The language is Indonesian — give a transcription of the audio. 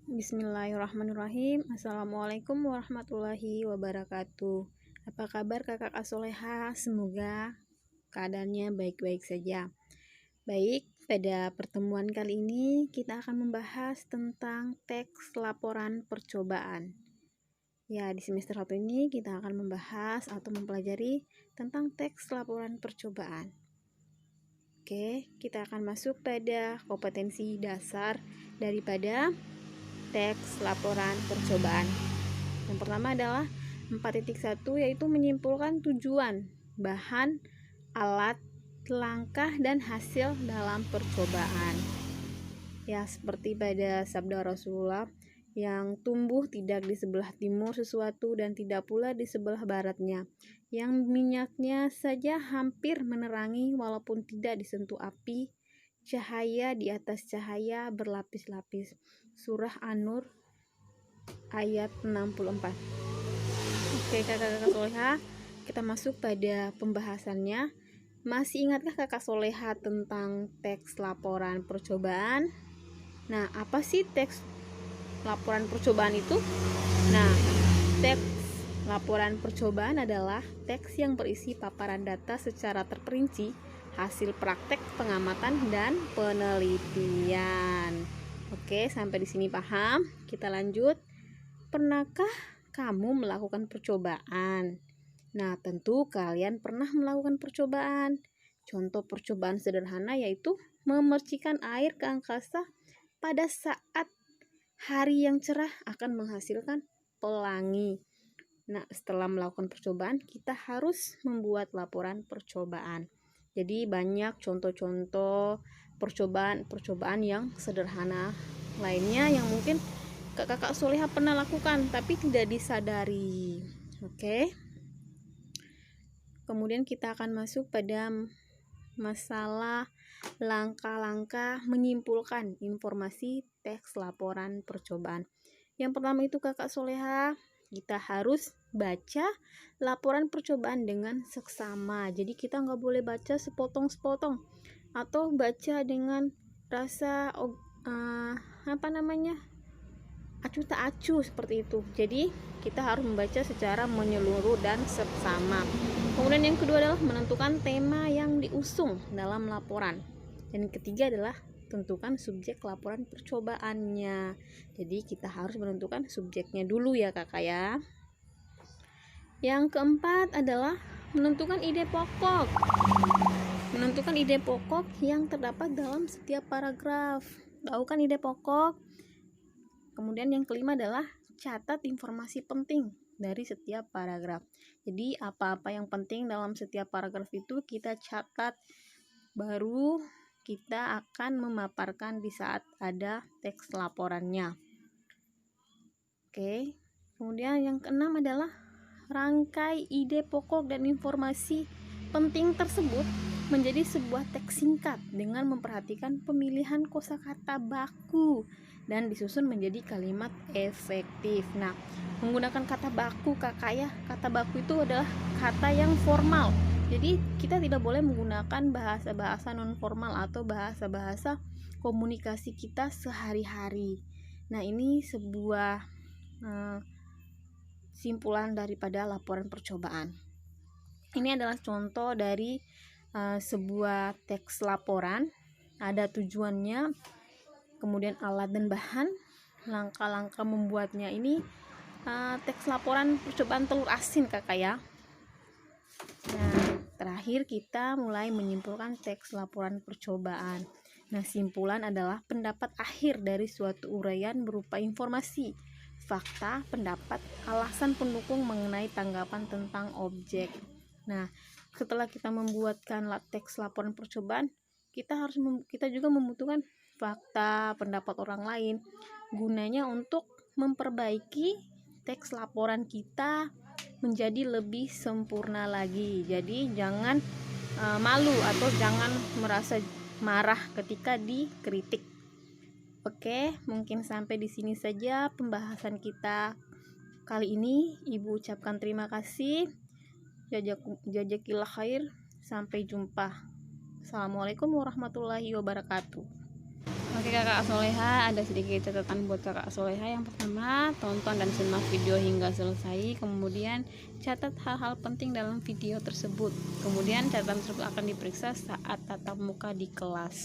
Bismillahirrahmanirrahim. Assalamualaikum warahmatullahi wabarakatuh. Apa kabar kakak Soleha? Semoga keadaannya baik-baik saja. Baik, pada pertemuan kali ini kita akan membahas tentang teks laporan percobaan. Ya, di semester 1 ini kita akan membahas atau mempelajari tentang teks laporan percobaan. Oke, kita akan masuk pada kompetensi dasar daripada teks laporan percobaan. Yang pertama adalah 4.1 yaitu menyimpulkan tujuan, bahan, alat, langkah, dan hasil dalam percobaan. Ya, seperti pada sabda Rasulullah, yang tumbuh tidak di sebelah timur sesuatu dan tidak pula di sebelah baratnya, yang minyaknya saja hampir menerangi walaupun tidak disentuh api, cahaya di atas cahaya berlapis-lapis. Surah An-Nur ayat 64. Oke kakak-kakak Soleha, kita masuk pada pembahasannya. Masih ingatkah kakak Soleha tentang teks laporan percobaan? Nah, apa sih teks laporan percobaan itu? Nah, teks laporan percobaan adalah teks yang berisi paparan data secara terperinci, hasil praktek pengamatan dan penelitian. Oke, sampai di sini paham? Kita lanjut. Pernahkah kamu melakukan percobaan? Nah, tentu kalian pernah melakukan percobaan. Contoh percobaan sederhana yaitu memercikan air ke angkasa pada saat hari yang cerah akan menghasilkan pelangi. Nah, setelah melakukan percobaan, kita harus membuat laporan percobaan. Jadi banyak contoh-contoh percobaan yang sederhana lainnya yang mungkin kakak Soleha pernah lakukan tapi tidak disadari. Oke. Kemudian kita akan masuk pada masalah langkah-langkah menyimpulkan informasi teks laporan percobaan. Yang pertama itu kakak Soleha, kita harus baca laporan percobaan dengan seksama. Jadi kita nggak boleh baca sepotong-sepotong atau baca dengan rasa acuh tak acuh seperti itu. Jadi kita harus membaca secara menyeluruh dan seksama. Kemudian yang kedua adalah menentukan tema yang diusung dalam laporan. Dan yang ketiga adalah tentukan subjek laporan percobaannya. Jadi kita harus menentukan subjeknya dulu ya kakak ya. Yang keempat adalah menentukan ide pokok. Menentukan ide pokok yang terdapat dalam setiap paragraf. Tahu kan ide pokok? Kemudian yang kelima adalah catat informasi penting dari setiap paragraf. Jadi apa-apa yang penting dalam setiap paragraf itu kita catat, baru kita akan memaparkan di saat ada teks laporannya. Oke. Kemudian yang keenam adalah rangkai ide pokok dan informasi penting tersebut menjadi sebuah teks singkat dengan memperhatikan pemilihan kosakata baku dan disusun menjadi kalimat efektif. Nah, menggunakan kata baku kakak ya, kata baku itu adalah kata yang formal. Jadi kita tidak boleh menggunakan bahasa-bahasa non formal atau bahasa-bahasa komunikasi kita sehari-hari. Nah, ini sebuah simpulan daripada laporan percobaan. Ini adalah contoh dari sebuah teks laporan. Ada tujuannya, kemudian alat dan bahan, langkah-langkah membuatnya. Ini teks laporan percobaan telur asin kakak ya. Nah, terakhir kita mulai menyimpulkan teks laporan percobaan. Nah, simpulan adalah pendapat akhir dari suatu uraian berupa informasi, fakta, pendapat, alasan pendukung mengenai tanggapan tentang objek. Nah, setelah kita membuatkan teks laporan percobaan, kita juga membutuhkan fakta, pendapat orang lain, gunanya untuk memperbaiki teks laporan kita menjadi lebih sempurna lagi. Jadi jangan malu atau jangan merasa marah ketika dikritik. Oke, mungkin sampai di sini saja pembahasan kita kali ini. Ibu ucapkan terima kasih. Jazakillah khair. Sampai jumpa. Assalamualaikum warahmatullahi wabarakatuh. Oke kakak soleha, ada sedikit catatan buat kakak soleha. Yang pertama, tonton dan simak video hingga selesai, kemudian catat hal-hal penting dalam video tersebut, kemudian catatan tersebut akan diperiksa saat tatap muka di kelas.